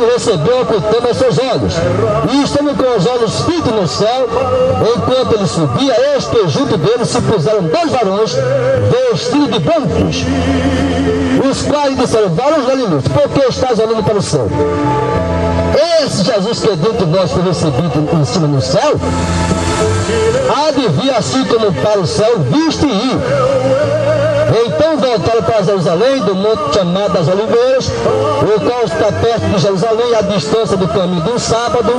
o recebeu ocultando aos seus olhos. E estando com os olhos fitos no céu, enquanto ele subia, eis que junto dele se puseram dois varões vestidos de brancos, os quais disseram: varões galileus, por que estás olhando para o céu? Esse Jesus que dentro de nós foi recebido em cima no céu, há de vir assim como para o céu, visto e ir. Então voltaram para Jerusalém, do monte chamado das Oliveiras, o qual está perto de Jerusalém, à distância do caminho de um sábado.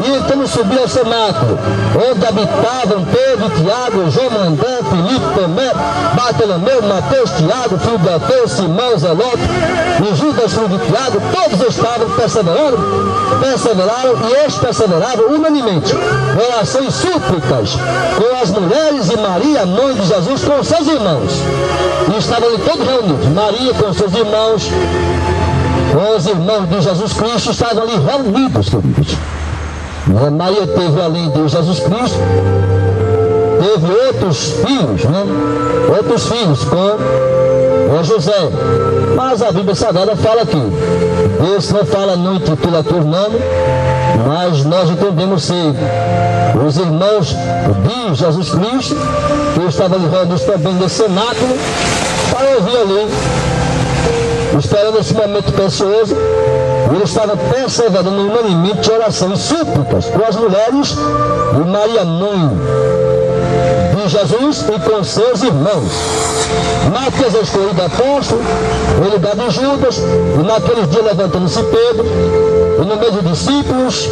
E então subiram ao cenáculo, onde habitavam Pedro, Tiago, João, André, Filipe, Tomé, Bartolomeu, Mateus, Tiago, filho de Alfeu, Simão, Zelote e Judas, filho de Tiago. Todos estavam perseveraram e eles perseveravam unanimemente, em oração e súplicas, com as mulheres e Maria, mãe de Jesus, com seus irmãos. E estavam ali todos reunidos, Maria com seus irmãos, com os irmãos de Jesus Cristo, estavam ali reunidos, queridos. Maria teve, além de Jesus Cristo, teve outros filhos, outros filhos com José. Mas a Bíblia Sagrada fala aqui, Deus não fala, não intitula aqui o nome, mas nós entendemos ser os irmãos de Jesus Cristo, que estavam ali reunidos também nesse cenáculo, para ouvir ali, esperando esse momento precioso. Ele estava perseverando no unanimidade de oração e súplicas com as mulheres de Maria, mãe de Jesus, e com seus irmãos. Matias é escolhido apóstolo, em lugar de Judas, e naqueles dias levantando-se Pedro, e no meio dos discípulos,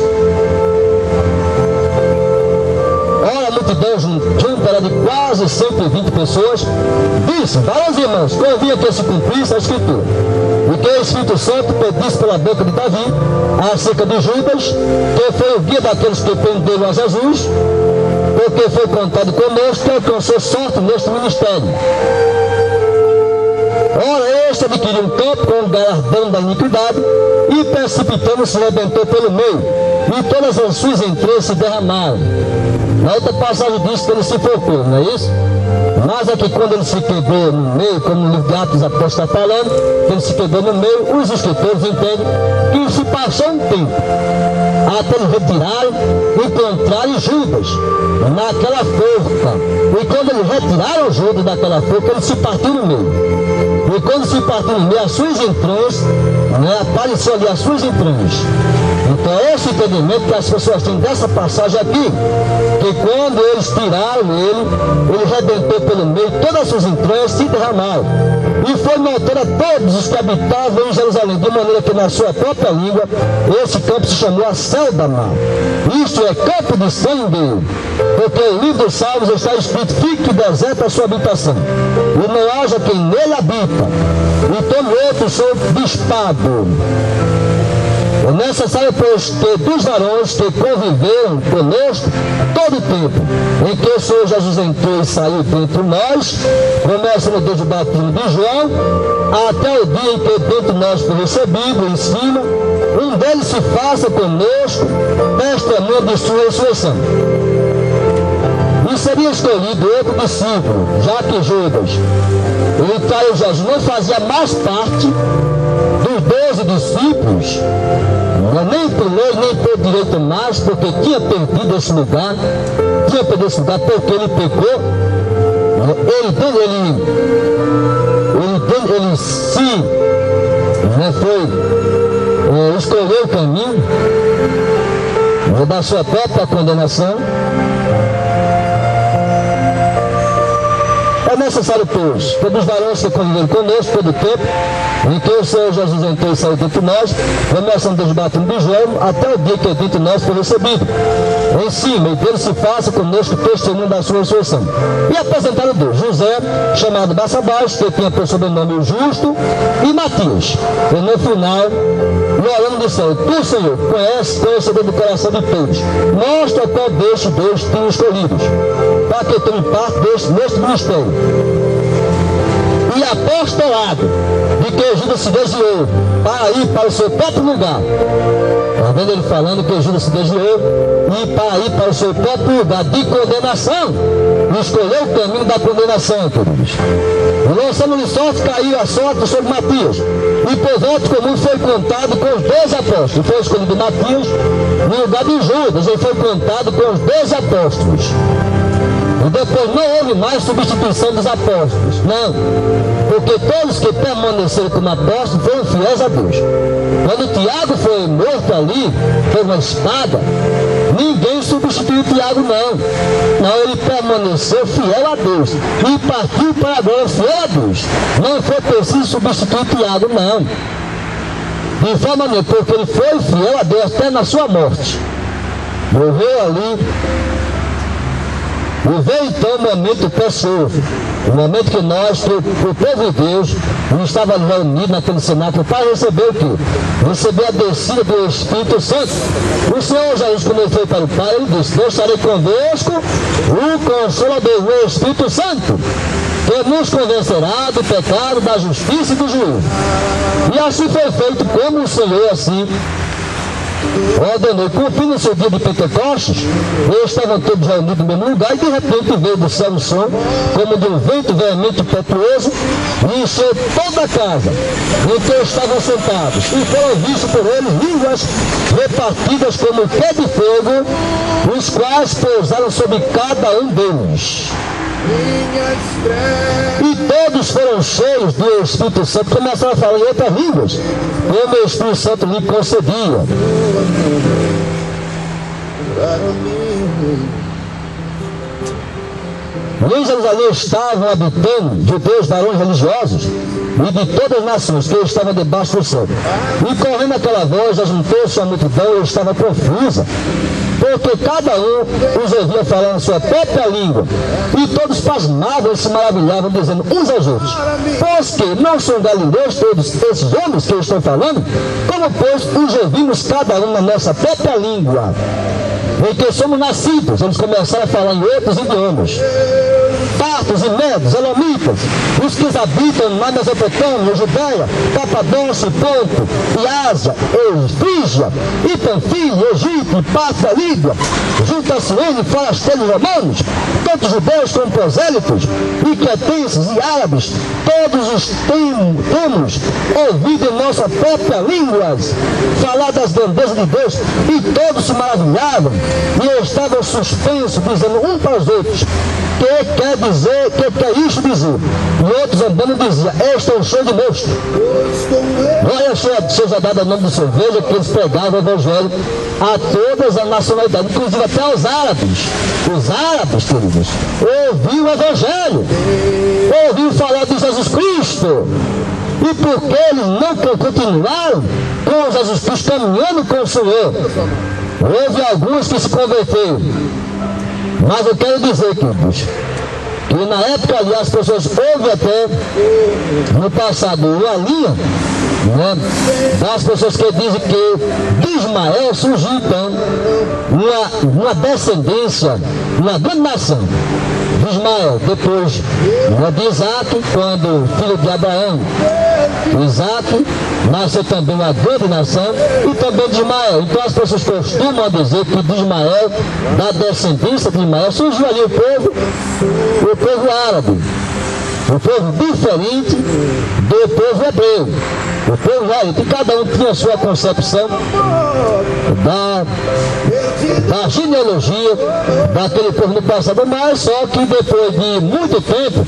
a multidão junto era de quase 120 pessoas, disse: varões irmãos, convinha que se cumprisse a Escritura, e que o Espírito Santo pedisse pela boca de Davi acerca de Judas, que foi o guia daqueles que prenderam a Jesus, porque foi contado conosco que alcançou sorte neste ministério. Ora, este adquiriu um campo com o galardão da iniquidade, e precipitando se rebentou pelo meio, e todas as suas entranhas se derramaram. Na outra passagem diz que ele se focou, não é isso? Mas aqui quando ele se quebrou no meio, como o livro de Atos Apóstolos está falando, ele se quebrou no meio, os escritores entendem que se passou um tempo até eles retirarem, encontrarem Judas naquela forca. E quando eles retiraram Judas daquela forca, ele se partiu no meio. E quando se partiu no meio, as suas entranhas, apareceu ali as suas entranhas. Então é esse entendimento que as pessoas têm dessa passagem aqui, que quando eles tiraram ele rebentou pelo meio, todas as suas entranhas se derramaram. E foi montando a todos os que habitavam em Jerusalém, de maneira que na sua própria língua, esse campo se chamou Acéldama. Isto é, campo de sangue, porque o livro dos Salmos está escrito: fique deserta a sua habitação, e não haja quem nele habita, e todo outro sou bispado. É necessário, pois, que dos varões que conviveram conosco todo o tempo em que o Senhor Jesus entrou e saiu dentre nós, começando desde o batismo de João, até o dia em que dentre nós foi recebido o ensino, um deles se faça conosco testemunha de sua ressurreição. E seria escolhido outro discípulo, já que Judas, ele traiu Jesus, não fazia mais parte dos 12 discípulos, nem por lei, nem por direito mais, porque tinha perdido esse lugar, porque ele pecou. Ele se escolheu o caminho da sua própria condenação. É necessário, pois, que dos varões que conviveram conosco todo o tempo em que o Senhor Jesus entrou e saiu dentre nós, começando desde o batismo de João até o dia que dentre nós foi recebido, em cima, e dele se faça conosco testemunho da sua ressurreição. E apresentaram dois: José, chamado Barsabás, que tinha por sobrenome o Justo, e Matias. E no final, orando, disseram: tu, Senhor, conhecedor do coração de todos, mostra qual destes dois tinham escolhidos, para que tome parte neste ministério e apostolado e que Judas se desviou para ir para o seu próprio lugar. Está vendo ele falando que Judas se desviou e para ir para o seu próprio lugar de condenação, e escolheu o caminho da condenação, queridos. O lançando de sorte caiu a sorte sobre Matias, e por voto comum foi contado com os 12 apóstolos. Foi escolhido Matias no lugar de Judas, ele foi contado com os 12 apóstolos. E depois não houve mais substituição dos apóstolos, não, porque todos que permaneceram como apóstolos foram fiéis a Deus. Quando Tiago foi morto ali, foi uma espada, ninguém substituiu Tiago, não, ele permaneceu fiel a Deus e partiu para agora fiel a Deus. Não foi preciso substituir Tiago, não, de forma nenhuma, porque ele foi fiel a Deus até na sua morte, morreu ali. E veio então o momento pessoal, o momento que nós, o povo de Deus, estava reunido naquele cenáculo para receber o quê? Receber a descida do Espírito Santo. O Senhor Jesus, quando ele foi para o Pai, ele disse: deixarei convosco o Consolador, o Espírito Santo, que nos convencerá do pecado, da justiça e do juízo. E assim foi feito, como o Senhor assim ordenou. Cumprindo o seu dia de Pentecostes, eles estavam todos reunidos no mesmo lugar, e de repente veio do céu um som, como de um vento veemente e impetuoso, e encheu toda a casa em que estavam sentados, e foram vistos por eles línguas repartidas como pé de fogo, os quais pousaram sobre cada um deles. E todos foram cheios do Espírito Santo, começaram a falar em outras línguas, como o Espírito Santo lhe concedia. Em Jerusalém estavam habitando judeus, varões religiosos e de todas as nações que estavam debaixo do céu. E correndo aquela voz, ajuntou-se a multidão e estava confusa, porque cada um os ouvia falar na sua própria língua, e todos pasmavam e se maravilhavam, dizendo uns aos outros: pois que não são galileus todos esses homens que estão falando? Como pois os ouvimos cada um na nossa própria língua, em que somos nascidos? Eles começaram a falar em outros idiomas, partos e medos, elamitas, os que habitam na Mesopotâmia, Judéia, Capadócia, Ponto, e Ásia, e Frígia, e Panfilha, Egito, e parte da Líbia, junto a Cirene, forasteiros romanos, tanto judeus como prosélitos, e cretenses e árabes, todos os temos ouvido em nossa própria língua falar das grandezas de Deus, e todos se maravilhavam e estavam suspensos, dizendo um para os outros: que quer dizer, que quer isto dizer? E outros andando diziam: este é um show de monstro. Olha, seja dado o nome do Senhor. Veja que eles pregavam o evangelho a todas as nacionalidades, inclusive até aos árabes. Os árabes, queridos, ouviam o evangelho, ouviam falar de Jesus Cristo. E porque eles não continuaram com Jesus Cristo, caminhando com o Senhor, houve alguns que se converteram. Mas eu quero dizer, queridos, que na época ali as pessoas ouvem até no passado uma linha, né, das pessoas que dizem que de Ismael surgiu então uma descendência, uma grande nação de Ismael, depois de Isaac, quando filho de Abraão, Isaac, nasceu também uma grande nação, e também de Ismael. Então as pessoas costumam dizer que de Ismael, da descendência de Ismael, surgiu ali o povo árabe, o povo diferente do povo hebreu, o povo árabe, e cada um tinha a sua concepção da genealogia daquele povo no passado. Mas só que depois de muito tempo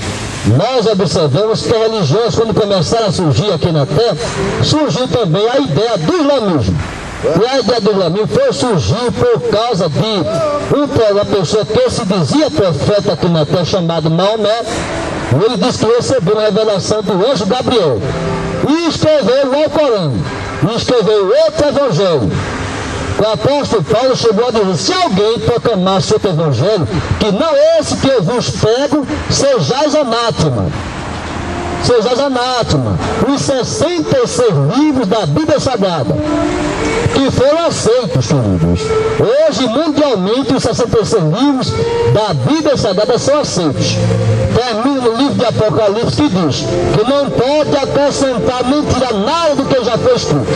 nós observamos que religiões, quando começaram a surgir aqui na terra, surgiu também a ideia do islamismo. E a ideia do islamismo foi surgir por causa de uma pessoa que se dizia profeta aqui na terra, chamado Maomé. Ele disse que recebeu uma revelação do anjo Gabriel e escreveu o Alcorão, e escreveu outro evangelho. O apóstolo Paulo chegou a dizer: se alguém proclamasse outro evangelho, que não esse que eu vos prego, sejais anátema. Sejais anátema. Os 66 livros da Bíblia Sagrada, que foram aceitos, queridos. Hoje, mundialmente, os 66 livros da Bíblia Sagrada são aceitos. Termina no livro de Apocalipse que diz que não pode acrescentar nem tirar nada do que já foi escrito.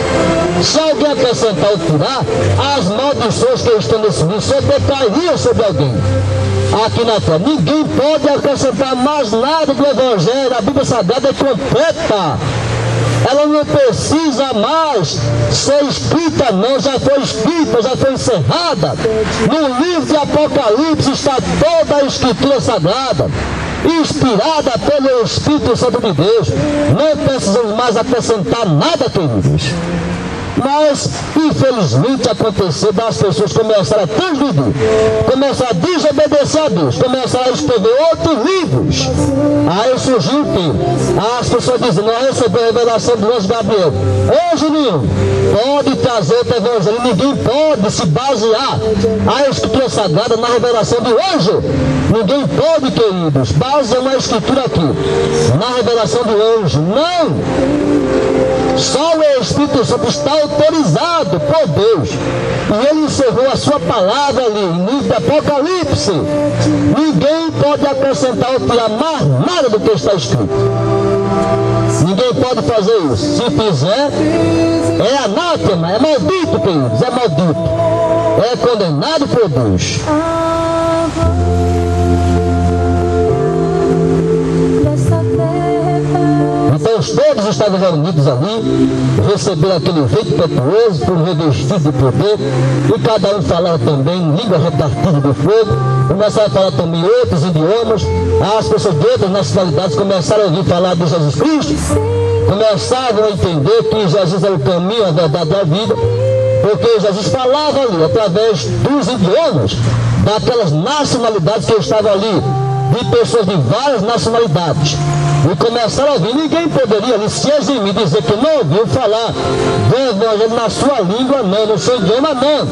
Se alguém acrescentar ou tirar, as maldições que estão nesse livro só decairiam sobre alguém aqui na terra. Ninguém pode acrescentar mais nada do Evangelho. A Bíblia Sagrada é completa. Ela não precisa mais ser escrita, não. Já foi escrita, já foi encerrada. No livro de Apocalipse está toda a Escritura Sagrada, inspirada pelo Espírito Santo de Deus. Não precisamos mais acrescentar nada, queridos. Mas, infelizmente, aconteceu das pessoas começarem a transgredir, começaram a desobedecer a Deus, começaram a escrever outros livros. Aí surgiu o quê? As pessoas dizem, não recebeu a revelação do anjo Gabriel. Ô Juninho, pode trazer outro evangelho, ninguém pode se basear a Escritura Sagrada na revelação do anjo. Ninguém pode, queridos, basear uma Escritura aqui na revelação do anjo. Não! Só o Espírito Santo está autorizado por Deus. E ele encerrou a sua palavra ali, no livro de Apocalipse. Ninguém pode acrescentar ou tirar mais nada do que está escrito. Ninguém pode fazer isso. Se fizer, é anátema, é maldito, queridos, é maldito. É condenado por Deus. Então todos estavam reunidos ali, receberam aquele rei impetuoso, por revestido de poder, e cada um falava também em língua repartida do fogo, começaram a falar também outros idiomas. As pessoas de outras nacionalidades começaram a ouvir falar de Jesus Cristo, começavam a entender que Jesus era o caminho, a verdade e a vida, porque Jesus falava ali, através dos idiomas, daquelas nacionalidades que estavam ali, de pessoas de várias nacionalidades. E começaram a ouvir. Ninguém poderia ali se eximir, dizer que não ouviu falar do Evangelho na sua língua, não, no seu idioma, não.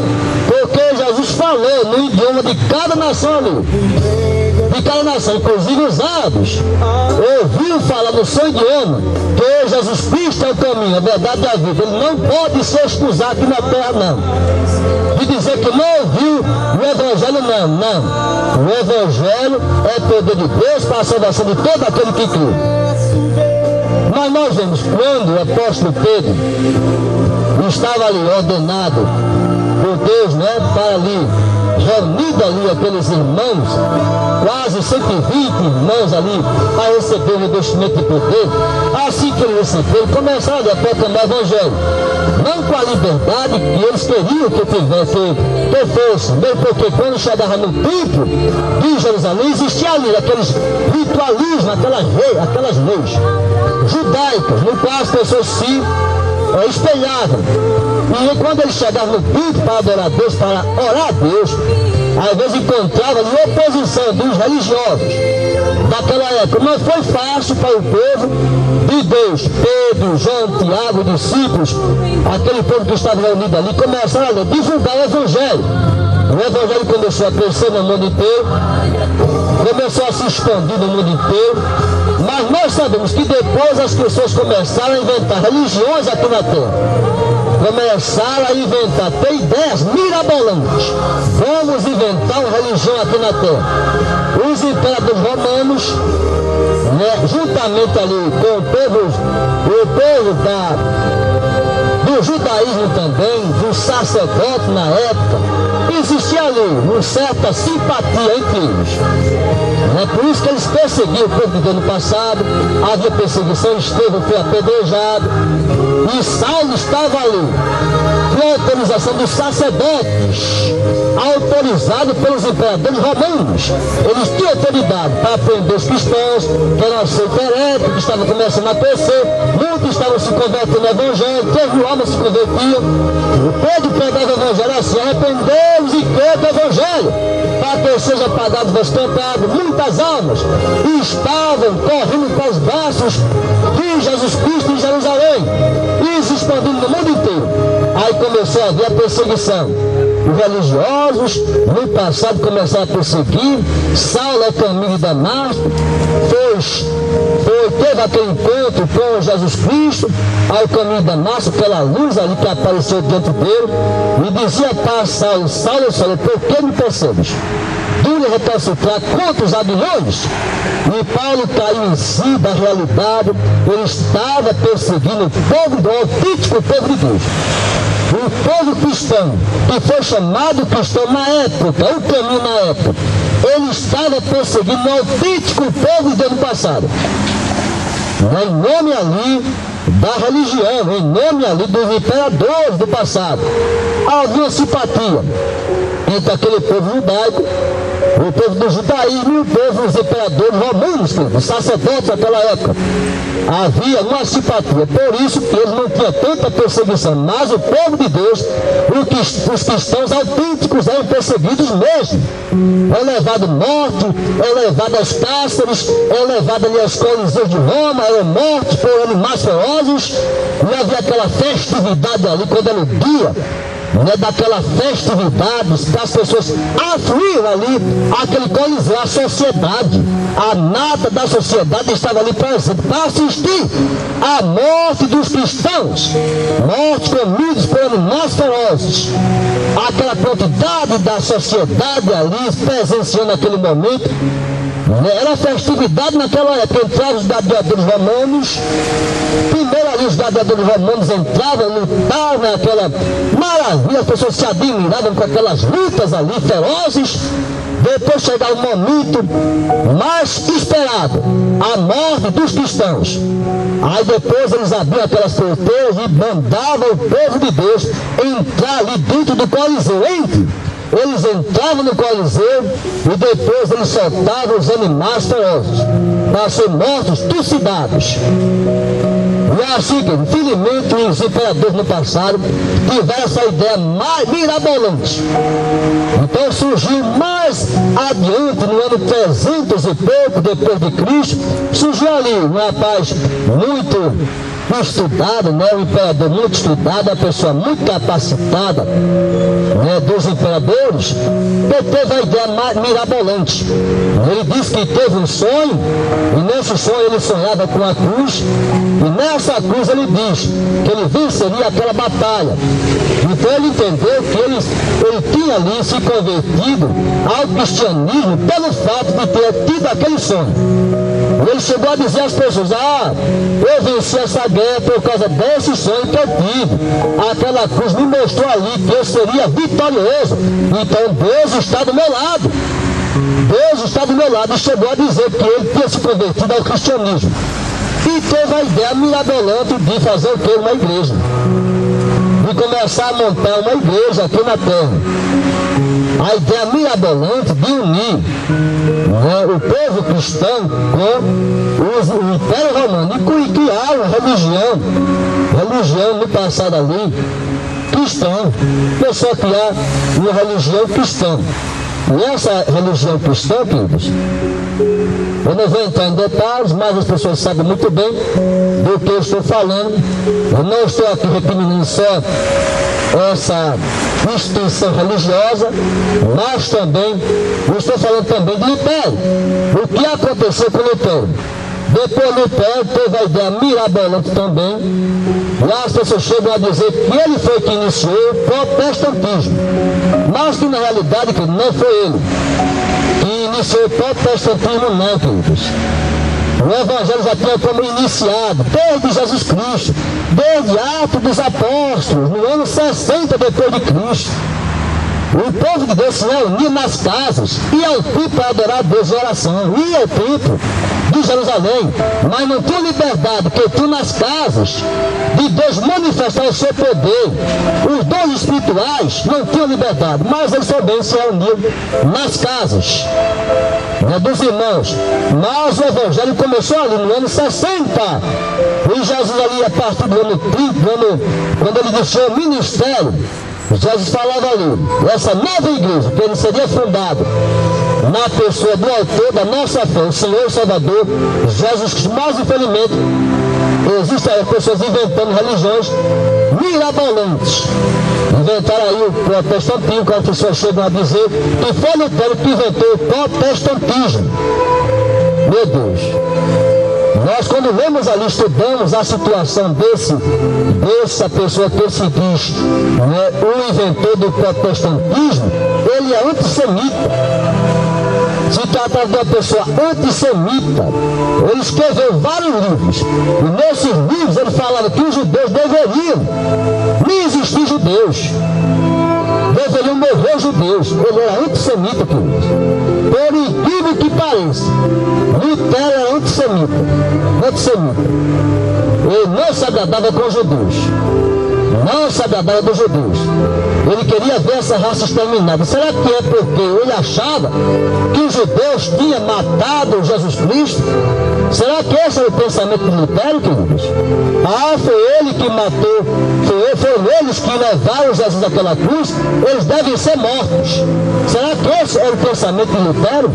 Porque Jesus falou no idioma de cada nação ali. De cada nação, inclusive os árabes, ouviram falar no seu idioma que Jesus Cristo é o caminho, a verdade e a vida. Ele não pode se excusar aqui na terra, não. De dizer que não ouviu o Evangelho, não, não. O Evangelho é poder de Deus para a salvação de todo aquele que crê. Mas nós vemos quando o apóstolo Pedro estava ali ordenado por Deus, né, para ali, reunido ali aqueles irmãos, quase 120 irmãos ali, a receber o revestimento de poder. Assim que ele recebeu, começaram a proclamar o Evangelho, não com a liberdade que eles queriam que fosse, mesmo porque quando chegava no templo de Jerusalém, existia ali aqueles ritualismos, aquelas leis judaicas, no qual as pessoas se espelhavam. E quando eles chegavam no templo para adorar a Deus, para orar a Deus, às vezes encontravam ali oposição dos religiosos daquela época. Mas foi fácil para o povo de Deus, Pedro, João, Tiago, discípulos, aquele povo que estava reunido ali, começaram a divulgar o Evangelho. O Evangelho começou a crescer no mundo inteiro, começou a se expandir no mundo inteiro, mas nós sabemos que depois as pessoas começaram a inventar religiões aqui na terra. Começaram a inventar, ter ideias mirabolantes. Vamos inventar uma religião aqui na terra. Os imperadores romanos, né, juntamente ali com o povo do judaísmo também, do sacerdote na época, existia ali uma certa simpatia entre eles. É por isso que eles perseguiam o povo de Deus no passado, havia perseguição, Estevão foi apedrejado, e Saulo estava ali, com a autorização dos sacerdotes, autorizado pelos imperadores romanos. Eles tinham autoridade para prender os cristãos, que eram aceitos heréticos, que estavam começando a crescer, muitos estavam se convertendo no Evangelho, teve almas se convertiam. Pedro pregava o Evangelho assim: arrependei-vos e crede no Evangelho, para que seja pagado o vosso pecado. Muitas almas estavam correndo para os braços de Jesus Cristo em Jerusalém, e se expandindo no mundo inteiro. Aí começou a haver a perseguição. Os religiosos, no passado, começaram a perseguir. Saulo, ao caminho de Damasco, teve aquele encontro com Jesus Cristo, ao caminho de Damasco, aquela luz ali que apareceu diante dele, e dizia para Saulo: Saulo, Saulo, por que me persegues? duro recalcitrar contra os aguilhões. E Paulo caiu em si da realidade. Ele estava perseguindo o povo, do autêntico povo de Deus. O povo cristão, que foi chamado cristão na época, o caminho na época, ele estava perseguindo o autêntico povo de Deus no passado. Em nome ali da religião, em nome ali dos imperadores do passado. Havia simpatia entre aquele povo judaico, o povo do judaísmo e o povo dos imperadores romanos, os sacerdotes daquela época. Havia uma simpatia, por isso que eles não tinham tanta perseguição, mas o povo de Deus, os cristãos autênticos eram perseguidos mesmo. É levado morte, é levado aos cárceres, é levado ali aos coliseus de Roma, eram mortos por animais ferozes, e havia aquela festividade ali, quando era o dia daquela festividade, que as pessoas afluíam ali aquele coliseu, a sociedade, a nata da sociedade estava ali presente para assistir à morte dos cristãos, mortes comidos por animais ferozes. Aquela quantidade da sociedade ali presenciando aquele momento. Era festividade naquela época. Entravam os gladiadores romanos. Primeiro ali os gladiadores romanos entravam, lutavam, aquela maravilha, as pessoas se admiravam com aquelas lutas ali ferozes. Depois chegava o momento mais esperado, a morte dos cristãos. Aí depois eles abriam aquelas porteiras e mandavam o povo de Deus entrar ali dentro do Coliseu. Eles entravam no Coliseu e depois eles soltavam os animais ferozes para ser mortos, trucidados. E é assim que, infelizmente, os imperadores no passado tiveram essa ideia mais mirabolante. Então surgiu mais adiante, no ano 300 e pouco depois de Cristo, surgiu ali um rapaz muito estudado, né? Um imperador muito estudado, uma pessoa muito capacitada, né? Dos imperadores, que teve a ideia mirabolante. Ele disse que teve um sonho, e nesse sonho ele sonhava com a cruz, e nessa cruz ele diz que ele venceria aquela batalha. Então ele entendeu que ele tinha ali se convertido ao cristianismo pelo fato de ter tido aquele sonho. Ele chegou a dizer às pessoas: eu venci essa guerra por causa desse sonho que eu tive. Aquela cruz me mostrou ali que eu seria vitorioso. Então Deus está do meu lado. Deus está do meu lado. E chegou a dizer que ele tinha se convertido ao cristianismo. E teve a ideia mirabolante de fazer o que? Uma igreja. De começar a montar uma igreja aqui na terra. A ideia mirabolante de unir, né, o povo cristão com o Império Romano e criar uma religião no passado ali, cristã. Começou a criar uma religião cristã. E essa religião cristã, queridos, eu não vou entrar em detalhes, mas as pessoas sabem muito bem do que eu estou falando. Eu não estou aqui recriminando só essa instituição religiosa, mas também, eu estou falando também de Lutero. O que aconteceu com Lutero? Depois Lutero teve a ideia mirabolante também. Lá as pessoas chegam a dizer que ele foi que iniciou o protestantismo, mas que na realidade não foi ele que iniciou o protestantismo, não, queridos. O Evangelho já tinha como iniciado desde Jesus Cristo, desde Atos dos Apóstolos, no ano 60 depois de Cristo. O povo de Deus se reunia nas casas, ia ao templo para adorar a Deus em oração, ia ao templo de Jerusalém, mas não tinha liberdade, porque tinha nas casas de Deus manifestar o seu poder. Os dons espirituais não tinham liberdade, mas eles também se reuniam nas casas, né, dos irmãos. Mas o Evangelho começou ali no ano 60, e Jesus ali a partir do ano 30, quando ele deixou o ministério, Jesus falava ali, essa nova igreja, que ele seria fundado na pessoa do autor da nossa fé, o Senhor Salvador, Jesus Cristo. Mas infelizmente, existem aí pessoas inventando religiões mirabolantes. Inventaram aí o protestantismo, que as pessoas chegam a dizer que foi Lutero que inventou o protestantismo. Meu Deus! Nós, quando lemos ali, estudamos a situação dessa pessoa que se diz, né, o inventor do protestantismo, ele é antissemita. Se tratava de uma pessoa antissemita. Ele escreveu vários livros. E nesses livros ele falava que os judeus deveriam nem existir judeus. Deveriam morrer judeus. Ele era antissemita, queridos. Por incrível que pareça, Lutero era antissemita. Ele não se agradava com os judeus. Não se agradava dos judeus. Ele queria ver essa raça exterminada. Será que é porque ele achava que os judeus tinham matado Jesus Cristo? Será que esse é o pensamento de Lutero, queridos? Foi ele que matou, foram eles que levaram Jesus àquela cruz, eles devem ser mortos. Será que esse é o pensamento de Lutero?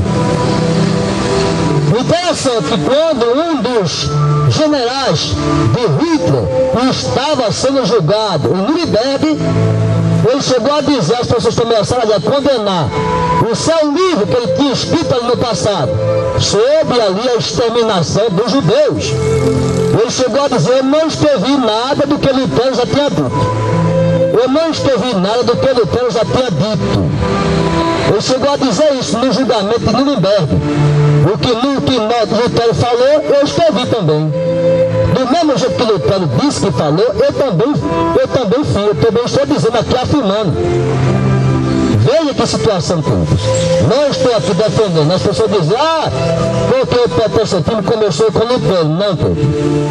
Interessante que quando um dos generais de Hitler estava sendo julgado em Nuremberg, ele chegou a dizer, as pessoas começaram a condenar o seu livro que ele tinha escrito ali no passado, sobre ali a exterminação dos judeus. Ele chegou a dizer, eu não escrevi nada do que Lutero já tinha dito. Eu não escrevi nada do que Lutero já tinha dito. Ele chegou a dizer isso no julgamento de Nuremberg. O que Lutero falou, eu escrevi também. Do mesmo jeito que Lutero disse que falou, eu também estou dizendo aqui, afirmando. Veja que situação, queridos. Não estou aqui defendendo. As pessoas dizem, porque o protestantismo começou com Lutero. Não, querido.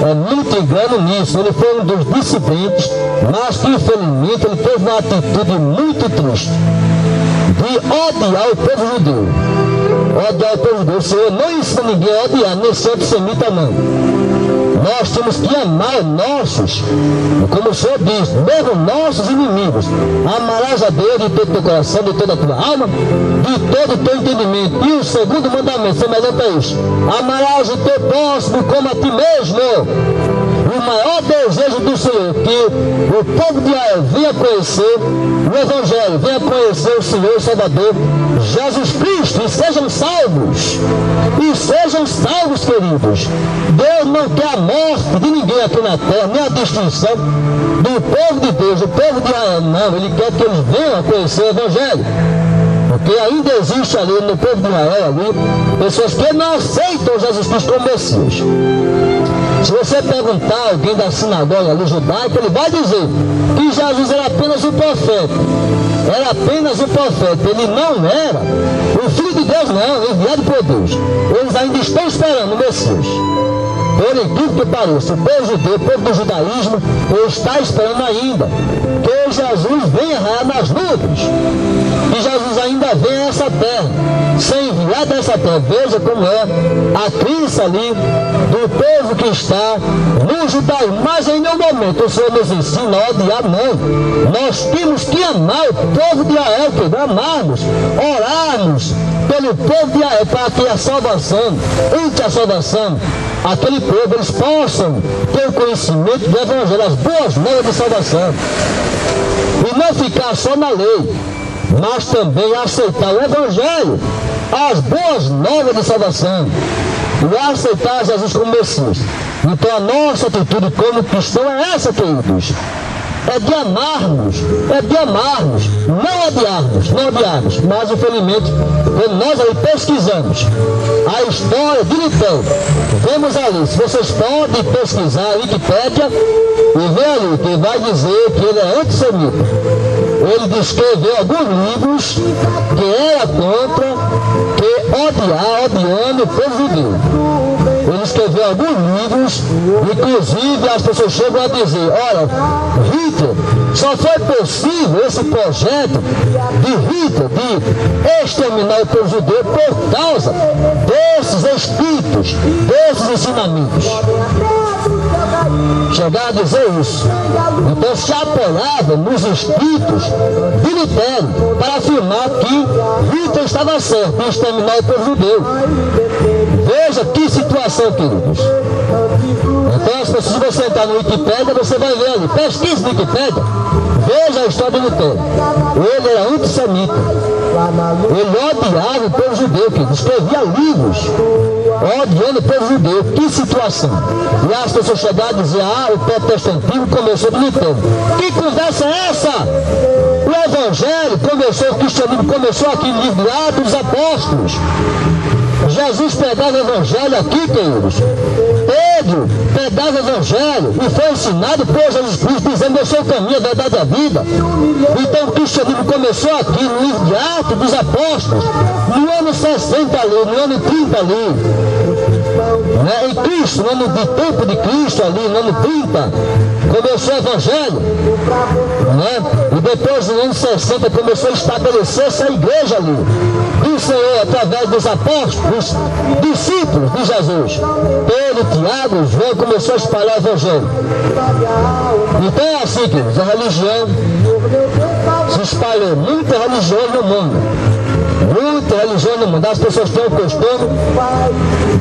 É muito engano nisso. Ele foi um dos dissidentes, mas que infelizmente ele teve uma atitude muito triste de odiar o povo judeu. Odiar o povo judeu. O Senhor não ensina ninguém a odiar, nem ser antissemita, não. Nós temos que amar nossos, como o Senhor diz, mesmo nossos inimigos. Amarás a Deus de todo o teu coração, de toda a tua alma, de todo o teu entendimento. E o segundo mandamento, semelhante a isso: amarás o teu próximo como a ti mesmo. O maior desejo do Senhor, que o povo de Israel venha conhecer o Evangelho, venha conhecer o Senhor e Salvador Jesus Cristo, e sejam salvos. E sejam salvos, queridos. Deus não quer a morte de ninguém aqui na terra, nem a destruição do povo de Deus, o povo de Israel. Não, Ele quer que eles venham a conhecer o Evangelho. Porque ainda existe ali no povo de Israel, ali, pessoas que não aceitam Jesus Cristo como Messias. Se você perguntar a alguém da sinagoga ali judaica, ele vai dizer que Jesus era apenas um profeta. Era apenas um profeta. Ele não era o Filho de Deus, não, enviado por Deus. Eles ainda estão esperando o Messias. Por incrível que pareça, o povo judeu, o povo do judaísmo, está esperando ainda que Jesus venha raiar nas nuvens. Que Jesus ainda venha a essa terra, ser enviado a essa terra. Veja como é a crença ali do povo que está no judaísmo. Mas em nenhum momento o Senhor nos ensina a odiar, não. Nós temos que amar o povo de Israel, amarmos, orarmos pelo povo de Israel, para que a salvação, entre a salvação, aquele povo, eles possam ter o conhecimento do Evangelho, as boas novas de salvação. E não ficar só na lei, mas também aceitar o Evangelho, as boas novas de salvação, e aceitar Jesus como Messias. Então a nossa atitude como cristão é essa, queridos. É de amarmos, não odiarmos, mas infelizmente, quando nós ali pesquisamos a história de Lutero, vemos ali, se vocês podem pesquisar a Wikipédia e ver ali, que vai dizer que ele é antissemita. Ele escreveu alguns livros que era contra, odiando o povo judeu. Ele escreveu alguns livros, inclusive as pessoas chegam a dizer, olha, Hitler, só foi possível esse projeto de Hitler de exterminar o povo judeu por causa desses escritos, desses ensinamentos. Chegaram a dizer isso. Então se apoiava nos escritos de Lutero para afirmar que Hitler estava certo em exterminar o povo judeu. Veja que situação, queridos. Então, se você entrar no Wikipédia, você vai ver ali. Pesquise no Wikipédia. Veja a história de Lutero. Ele era antissemita. Ele odiava o povo judeu, queridos. Escrevia livros odiando o povo judeu. Que situação. E as pessoas chegaram a dizer, o protestantismo começou de Lutero. Que conversa é essa? O Evangelho começou começou, o cristianismo começou aqui no livro de Atos dos Apóstolos. Jesus pregava o evangelho aqui, queridos. Pedro pregava o evangelho e foi ensinado por Jesus Cristo, dizendo: eu sou o caminho, a verdade e a vida. Então o cristianismo começou aqui no livro de Atos dos Apóstolos, no ano 60 ali, no ano 30 ali. Em Cristo, no ano de tempo de Cristo ali, no ano 30, começou o evangelho. E depois, no ano 60, começou a estabelecer-se a igreja ali. E o Senhor, através dos apóstolos, discípulos de Jesus, Pedro, Tiago, João, começou a espalhar o evangelho. Então é assim, queridos, a religião se espalhou, muita religião no mundo. Muita religião no mundo. As pessoas têm o costume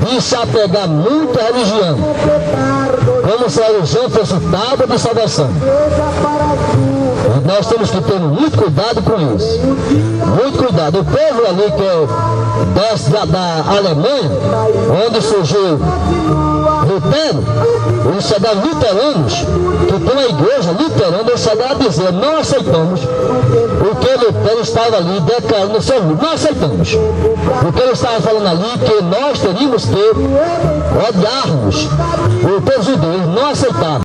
de se apegar muito à religião, como se a religião fosse tábua de salvação. Nós temos que ter muito cuidado com isso. Muito cuidado. O povo ali que é desce da Alemanha, onde surgiu Lutero, eles chegaram luteranos, que tem uma igreja luterana, eles chegaram a dizer: não aceitamos o que Lutero estava ali declarando no seu livro. Não aceitamos. O que ele estava falando ali, que nós teríamos que odiarmos o povo judeu, não aceitamos.